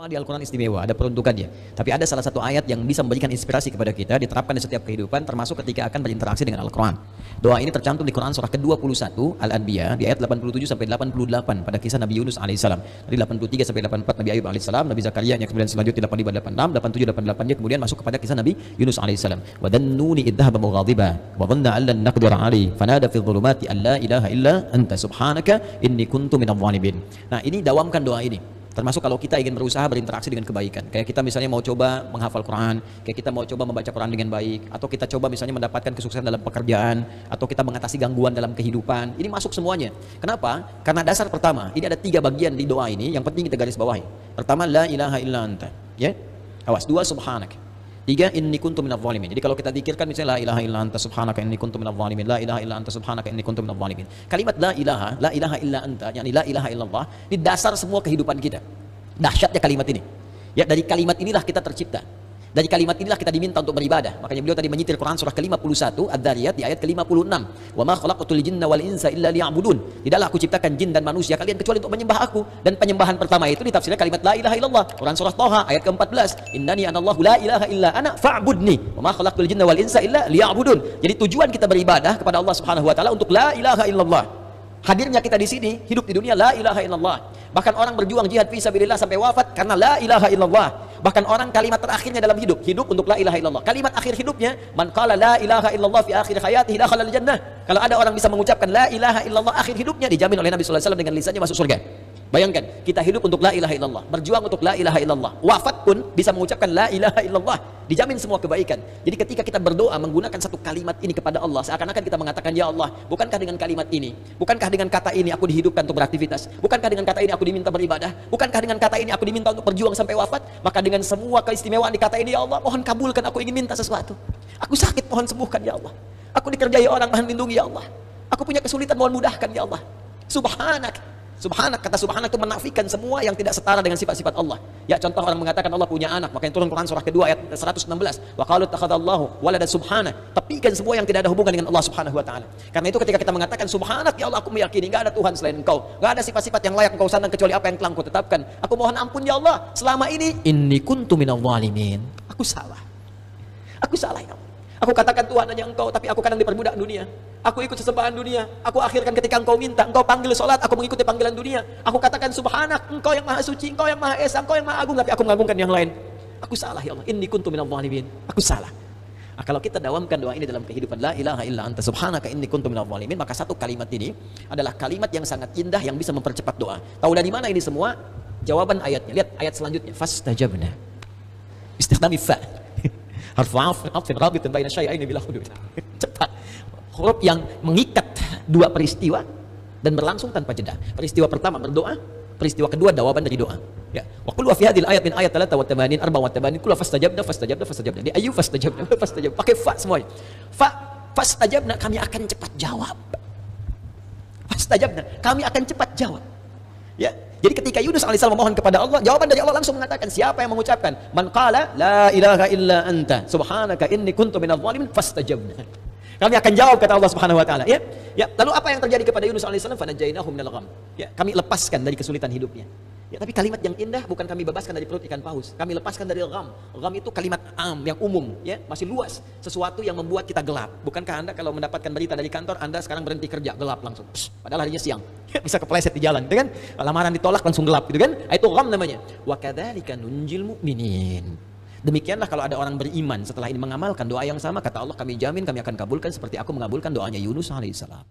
Semua di Al-Quran istimewa, ada peruntukannya. Tapi ada salah satu ayat yang bisa memberikan inspirasi kepada kita, diterapkan di setiap kehidupan, termasuk ketika akan berinteraksi dengan Al-Quran. Doa ini tercantum di Quran surah ke-21 Al-Anbiya di ayat 87 sampai 88 pada kisah Nabi Yunus alaihissalam. Dari 83 sampai 84 Nabi Ayub alaihissalam, Nabi Zakaria yang kemudian selanjutnya 85, 86, 87, 88-nya kemudian masuk kepada kisah Nabi Yunus alaihissalam. Wa dhannuni idh dhahaba mughadiba wa dhanna an lan naqdir alaihi fanada fi dhulumati an la ilaha illa anta subhanaka inni kuntu minadh dhalimin. Nah, ini dawamkan doa ini. Termasuk kalau kita ingin berusaha berinteraksi dengan kebaikan. Kayak kita misalnya mau coba menghafal Quran, kayak kita mau coba membaca Quran dengan baik, atau kita coba misalnya mendapatkan kesuksesan dalam pekerjaan, atau kita mengatasi gangguan dalam kehidupan. Ini masuk semuanya. Kenapa? Karena dasar pertama, ini ada 3 bagian di doa ini yang penting kita garis bawahi. Pertama, la ilaha illa anta. Ya? Awas. 2, subhanak. 3, inni kuntu minadh dhalimin. Jadi kalau kita zikirkan misalnya la ilaha illa anta subhanaka inni kuntu minadh dhalimin, la ilaha illa anta subhanaka inni kuntu minadh dhalimin. Kalimat la ilaha illa anta, yakni la ilaha illallah, ini dasar semua kehidupan kita. Dahsyatnya kalimat ini. Ya, dari kalimat inilah kita tercipta. Dari kalimat inilah kita diminta untuk beribadah. Makanya beliau tadi menyitir Quran surah ke-51 Ad-Dhariyat di ayat ke-56. Wa ma khalaqtul jinna wal insa illa liya'budun. Tidaklah aku ciptakan jin dan manusia kalian kecuali untuk menyembah aku. Dan penyembahan pertama itu ditafsirkan kalimat la ilaha illallah. Quran surah Thaha ayat ke-14. Innani anallahu la ilaha illa ana fa'budni. Wa ma khalaqtul jinna wal insa illa liya'budun. Jadi tujuan kita beribadah kepada Allah Subhanahu wa taala untuk la ilaha illallah. Hadirnya kita di sini, hidup di dunia la ilaha illallah. Bahkan orang berjuang jihad fi sabilillah sampai wafat karena la ilaha illallah. Bahkan orang kalimat terakhirnya dalam hidup untuk la ilaha illallah. Kalimat akhir hidupnya, man qala la ilaha illallah fi akhir hayatihi dakhala al-jannah. Kalau ada orang bisa mengucapkan la ilaha illallah akhir hidupnya, dijamin oleh Nabi sallallahu alaihi wasallam dengan lisannya masuk surga. Bayangkan, kita hidup untuk la ilaha illallah, berjuang untuk la ilaha illallah, wafat pun bisa mengucapkan la ilaha illallah, dijamin semua kebaikan. Jadi ketika kita berdoa menggunakan satu kalimat ini kepada Allah, seakan-akan kita mengatakan, ya Allah, bukankah dengan kalimat ini, bukankah dengan kata ini aku dihidupkan untuk beraktivitas, bukankah dengan kata ini aku diminta beribadah, bukankah dengan kata ini aku diminta untuk berjuang sampai wafat, maka dengan semua keistimewaan di kata ini, ya Allah, mohon kabulkan, aku ingin minta sesuatu, aku sakit, mohon sembuhkan, ya Allah, aku dikerjai orang, mohon lindungi, ya Allah, aku punya kesulitan, mohon mudahkan, ya Allah, subhanak. Subhanak, kata subhanak itu menafikan semua yang tidak setara dengan sifat-sifat Allah. Ya, contoh orang mengatakan Allah punya anak, makanya turun Quran surah kedua ayat 116. Wa qalu ittakhadallahu walada subhana. Tepikan semua yang tidak ada hubungan dengan Allah Subhanahu wa taala. Karena itu ketika kita mengatakan subhanak, ya Allah, aku meyakini enggak ada Tuhan selain Engkau. Enggak ada sifat-sifat yang layak Engkau sandang kecuali apa yang telah Engkau tetapkan. Aku mohon ampun, ya Allah, selama ini inni kuntu minadh dhalimin. Aku salah. Aku salah, ya Allah. Aku katakan Tuhan hanya Engkau, tapi aku kadang diperbudak dunia. Aku ikut sesembahan dunia. Aku akhirkan ketika Engkau minta, Engkau panggil sholat, aku mengikuti panggilan dunia. Aku katakan subhanak, Engkau yang maha suci, Engkau yang maha esa, Engkau yang maha agung, tapi aku mengagungkan yang lain. Aku salah, ya Allah. Inni kuntu minadh dhalimin. Aku salah. Nah, kalau kita dawamkan doa ini dalam kehidupan, la ilaha illa anta subhanaka inni kuntu minadh dhalimin, maka satu kalimat ini adalah kalimat yang sangat indah yang bisa mempercepat doa. Tahu dari mana ini semua? Jawaban ayatnya. Lihat ayat selanjutnya. Fastajabna. Istikhdami fa. Harfu atfin rabitun baina syai'aini bila hudud. Cepat. Huruf yang mengikat dua peristiwa dan berlangsung tanpa jeda. Peristiwa pertama berdoa, peristiwa kedua jawaban dari doa. Ya. Wa qul wa fi hadhil ayat min ayat 83 84 kullu fastajabna. Di ayu fastajabna. Pakai fa semuanya. Fastajabna, kami akan cepat jawab. Fastajabna, kami akan cepat jawab. Ya. Jadi ketika Yunus alaihissalam memohon kepada Allah, jawaban dari Allah langsung mengatakan, siapa yang mengucapkan man qala la ilaha illa anta subhanaka inni kuntu minadh dhalimin fastajabna. Kami akan jawab, kata Allah Subhanahu wa taala, ya. Ya, lalu apa yang terjadi kepada Yunus alaihissalam? Fanajainahu minal gham. Ya, kami lepaskan dari kesulitan hidupnya. Ya, tapi kalimat yang indah bukan kami bebaskan dari perut ikan paus. Kami lepaskan dari gham. Gham itu kalimat yang umum, ya, masih luas. Sesuatu yang membuat kita gelap. Bukankah Anda kalau mendapatkan berita dari kantor, Anda sekarang berhenti kerja, gelap langsung. Padahal harinya siang. Bisa kepleset di jalan, gitu kan? Lamaran ditolak langsung gelap, gitu kan? Itu gham namanya. Wa kadzalika nunjil mu'minin. Demikianlah kalau ada orang beriman setelah ini mengamalkan doa yang sama, kata Allah, kami jamin kami akan kabulkan seperti aku mengabulkan doanya Yunus alaihissalam.